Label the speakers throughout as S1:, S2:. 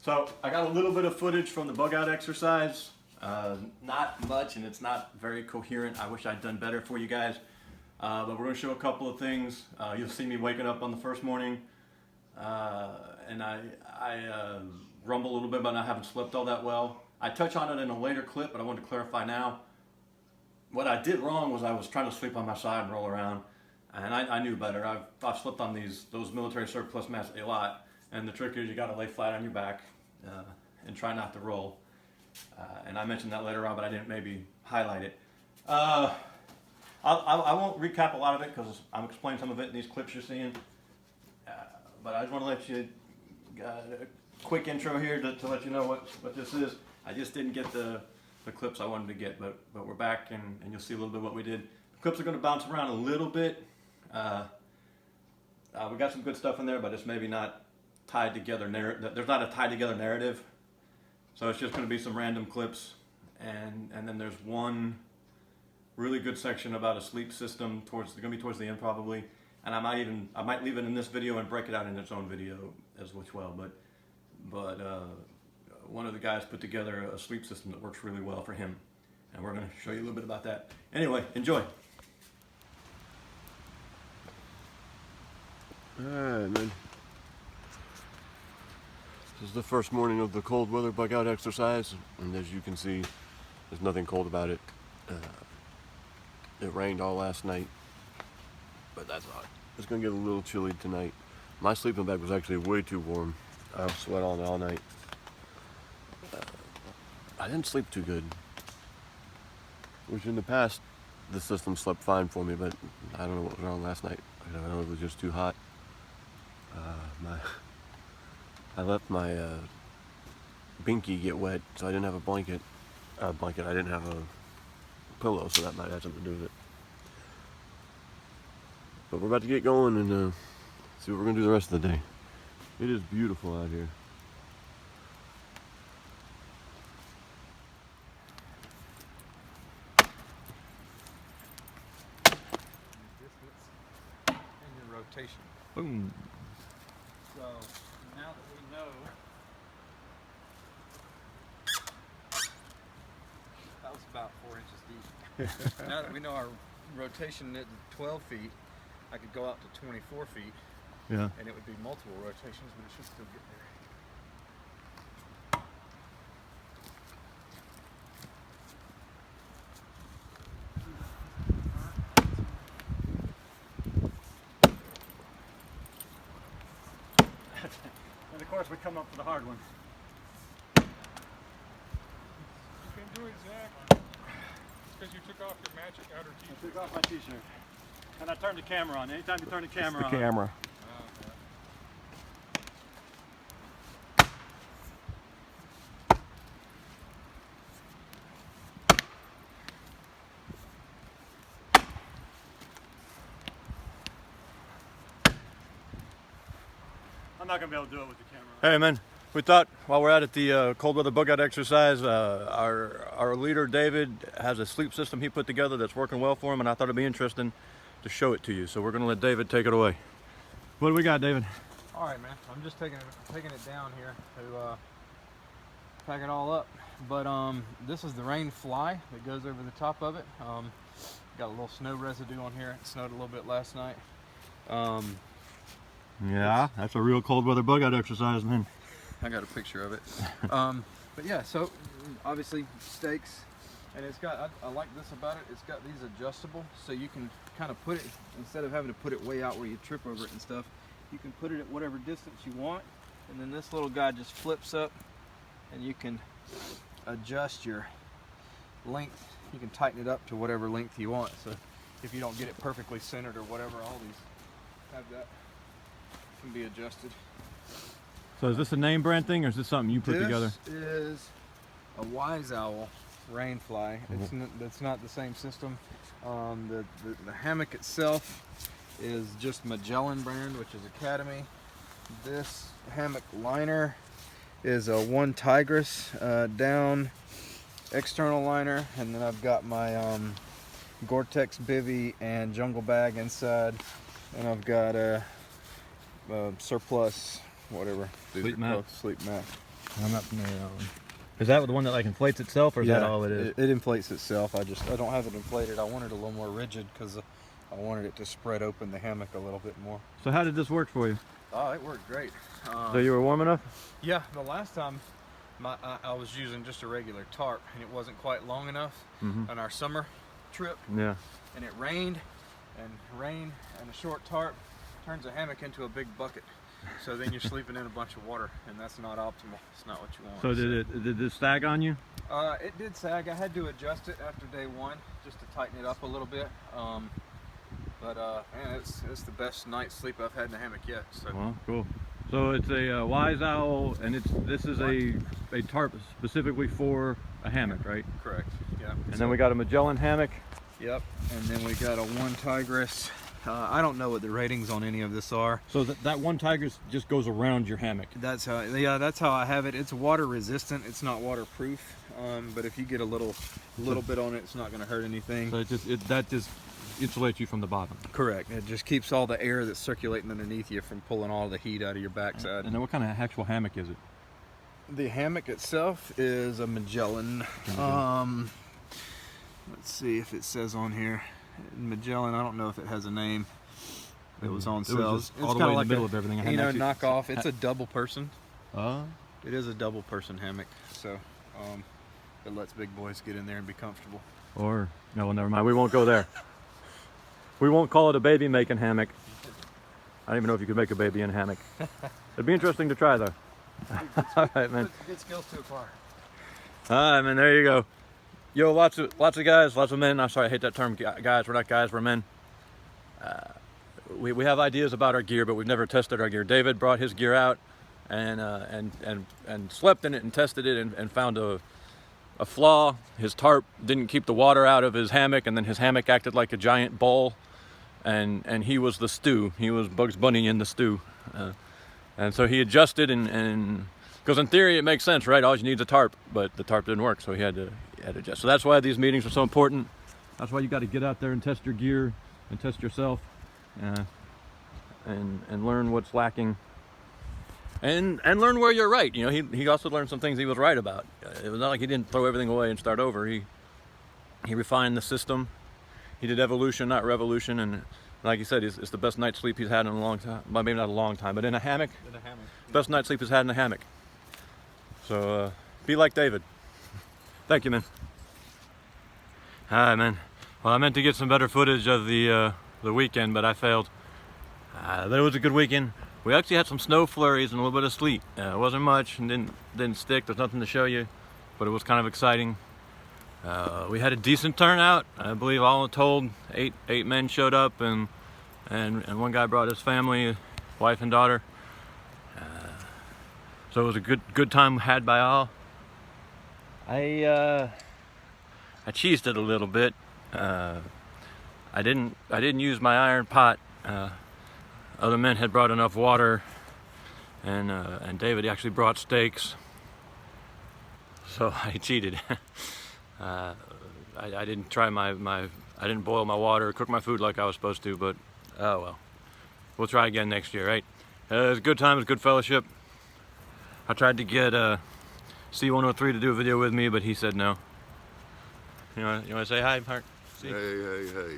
S1: So I got a little bit of footage from the bug out exercise. Not much, and it's not very coherent. I wish I'd done better for you guys. But we're going to show a couple of things. You'll see me waking up on the first morning, and I rumble a little bit about not having slept all that well. I touch on it in a later clip, but I wanted to clarify now. What I did wrong was I was trying to sleep on my side and roll around, and I knew better. I've slept on those military surplus mats a lot, and the trick is you got to lay flat on your back and try not to roll. And I mentioned that later on, but I didn't maybe highlight it. I won't recap a lot of it because I'm explaining some of it in these clips you're seeing. But I just want to let you a quick intro here to let you know what this is. I just didn't get the clips I wanted to get, but we're back, and you'll see a little bit what we did. The clips are going to bounce around a little bit. We got some good stuff in there, but it's maybe not tied together. There's not a tied together narrative. So it's just going to be some random clips, and then there's one really good section about a sleep system going to be towards the end probably, and I might leave it in this video and break it out in its own video as well. But one of the guys put together a sleep system that works really well for him, and we're going to show you a little bit about that. Anyway, enjoy.
S2: All right, man. This is the first morning of the cold weather bug out exercise, and as you can see, there's nothing cold about it. It rained all last night, but that's odd. It's gonna get a little chilly tonight. My sleeping bag was actually way too warm. I sweat on it all night. I didn't sleep too good, which in the past, the system slept fine for me, but I don't know what was wrong last night. I don't know if it was just too hot. I left my binky get wet, so I didn't have a blanket. I didn't have a pillow, so that might have something to do with it. But we're about to get going and see what we're gonna do the rest of the day. It is beautiful out here.
S3: Distance and your rotation.
S2: Boom.
S3: So now that we know that was about 4 inches deep. Now that we know our rotation at 12 feet, I could go out to 24 feet.
S2: Yeah.
S3: And it would be multiple rotations, but it should still get there.
S1: And of course we come up with the hard one.
S4: You can do it, Zach. Because you took off your magic outer
S1: I
S4: t-shirt.
S1: took off my t-shirt. And I turned the camera on. Anytime you turn the camera on.
S2: Camera.
S1: I'm not going to be able to do it with the camera on. Hey man, we thought while we're out at the cold weather bug out exercise, our leader David has a sleep system he put together that's working well for him, and I thought it'd be interesting to show it to you. So we're going to let David take it away. What do we got, David?
S3: All right, man. I'm just taking it down here to pack it all up. But this is the rain fly that goes over the top of it. Got a little snow residue on here. It snowed a little bit last night.
S1: Yeah, that's a real cold weather bug out exercise, man.
S3: I got a picture of it. But yeah, so obviously stakes, and it's got, I like this about it, it's got these adjustable, so you can kind of put it, instead of having to put it way out where you trip over it and stuff, you can put it at whatever distance you want, and then this little guy just flips up, and you can adjust your length. You can tighten it up to whatever length you want, so if you don't get it perfectly centered or whatever, all these have that, can be adjusted.
S1: So is this a name brand thing, or is this something you put together?
S3: This is a Wise Owl rainfly. It's not the same system. The hammock itself is just Magellan brand, which is Academy. This hammock liner is a One Tigress down external liner, and then I've got my Gore-Tex bivy and jungle bag inside, and I've got a surplus, whatever.
S1: Sleep mat.
S3: Sleep mat.
S5: I'm not familiar with that one.
S6: Is that the one that like inflates itself, or is that
S3: Yeah,
S6: all it is?
S3: It inflates itself. I don't have it inflated. I want it a little more rigid because I wanted it to spread open the hammock a little bit more.
S6: So how did this work for you?
S3: Oh, it worked great.
S6: So you were warm enough?
S3: Yeah, the last time I was using just a regular tarp and it wasn't quite long enough on our summer trip,
S6: Yeah.
S3: and it rained, and a short tarp turns a hammock into a big bucket. So then you're sleeping in a bunch of water, and that's not optimal. It's not what you want.
S6: So did it sag on you?
S3: It did sag. I had to adjust it after day one just to tighten it up a little bit. Man, it's the best night's sleep I've had in a hammock yet. So.
S6: Well, cool. So it's a Wise Owl, and this is a tarp specifically for a hammock, right?
S3: Correct. Yeah.
S6: And then we got a Magellan hammock.
S3: Yep. And then we got a one Tigress. I don't know what the ratings on any of this are.
S6: So that one Tigress just goes around your hammock.
S3: That's how. Yeah, that's how I have it. It's water resistant. It's not waterproof. But if you get a little bit on it, it's not going to hurt anything.
S6: So that just insulates you from the bottom.
S3: Correct. It just keeps all the air that's circulating underneath you from pulling all the heat out of your backside.
S6: And then what kind of actual hammock is it?
S3: The hammock itself is a Magellan. Let's see if it says on here. Magellan, I don't know if it has a name. It was on sale.
S6: It's all the way in the middle of everything.
S3: Knockoff. It's a double person.
S6: Oh.
S3: It is a double person hammock, so it lets big boys get in there and be comfortable.
S6: Or, no, well, never mind. We won't go there. We won't call it a baby making hammock. I don't even know if you could make a baby in a hammock. It'd be interesting to try, though. All right, man.
S3: Good skills to acquire.
S6: All right, man. There you go. Yo, lots of guys, lots of men. I'm sorry, I hate that term, guys. We're not guys, we're men. We have ideas about our gear, but we've never tested our gear. David brought his gear out and slept in it and tested it and found a flaw. His tarp didn't keep the water out of his hammock, and then his hammock acted like a giant bowl, and he was the stew. He was Bugs Bunny in the stew. And so he adjusted, and because in theory it makes sense, right? All you need is a tarp, but the tarp didn't work, so he had to adjust. So that's why these meetings are so important. That's why you got to get out there and test your gear and test yourself, and learn what's lacking, and learn where you're right. You know, he also learned some things he was right about. It was not like he didn't throw everything away and start over. He refined the system. He did evolution, not revolution, and like you said, it's the best night's sleep he's had in a long time. Well, maybe not a long time, but in a hammock.
S3: In a hammock.
S6: Best night's sleep he's had in a hammock. So be like David. Thank you, man. All right, man. Well, I meant to get some better footage of the weekend, but I failed. But it was a good weekend. We actually had some snow flurries and a little bit of sleet. It wasn't much and didn't stick. There's nothing to show you, but it was kind of exciting. We had a decent turnout. I believe all told, eight men showed up, and one guy brought his family, wife and daughter. So it was a good time had by all. I cheesed it a little bit. I didn't use my iron pot. Other men had brought enough water, and David actually brought steaks. So I cheated. I didn't try I didn't boil my water, cook my food like I was supposed to, but oh well. We'll try again next year, right? It was a good time, it was good fellowship. I tried to get C103 to do a video with me, but he said no. You want to say hi, Mark?
S2: Hey.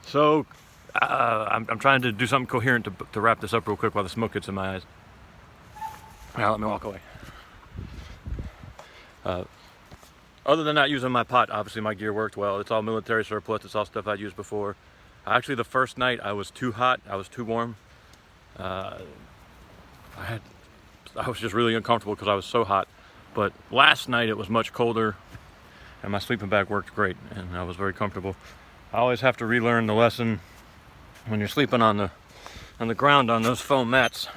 S6: So, I'm trying to do something coherent to wrap this up real quick while the smoke gets in my eyes. Now let me walk away. Other than not using my pot, obviously my gear worked well. It's all military surplus. It's all stuff I'd used before. Actually, the first night I was too hot. I was too warm. I was just really uncomfortable because I was so hot. But last night it was much colder, and my sleeping bag worked great, and I was very comfortable. I always have to relearn the lesson when you're sleeping on the ground on those foam mats,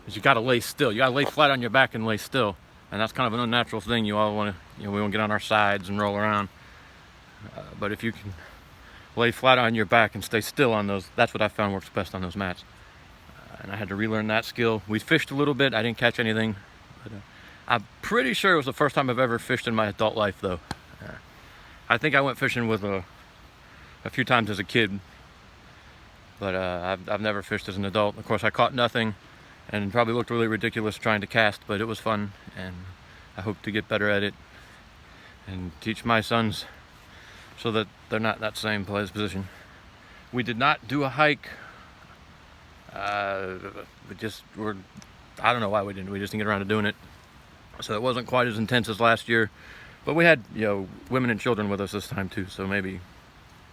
S6: is you got to lay still. You got to lay flat on your back and lay still, and that's kind of an unnatural thing. You all want to, we want to get on our sides and roll around. But if you can lay flat on your back and stay still on those, that's what I found works best on those mats. And I had to relearn that skill. We fished a little bit. I didn't catch anything. But, I'm pretty sure it was the first time I've ever fished in my adult life, though. I think I went fishing with a few times as a kid, but I've never fished as an adult. Of course, I caught nothing. and probably looked really ridiculous trying to cast, but it was fun, and I hope to get better at it and teach my sons so that they're not in that same position. We did not do a hike. I don't know why we didn't. We just didn't get around to doing it. So it wasn't quite as intense as last year, but we had, women and children with us this time too. So maybe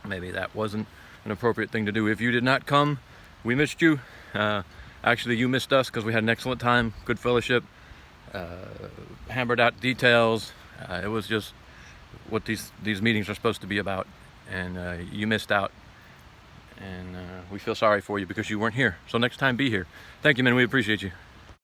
S6: that wasn't an appropriate thing to do. If you did not come, we missed you. Actually, you missed us because we had an excellent time, good fellowship, hammered out details. It was just what these meetings are supposed to be about, and you missed out. And we feel sorry for you because you weren't here. So next time, be here. Thank you, man. We appreciate you.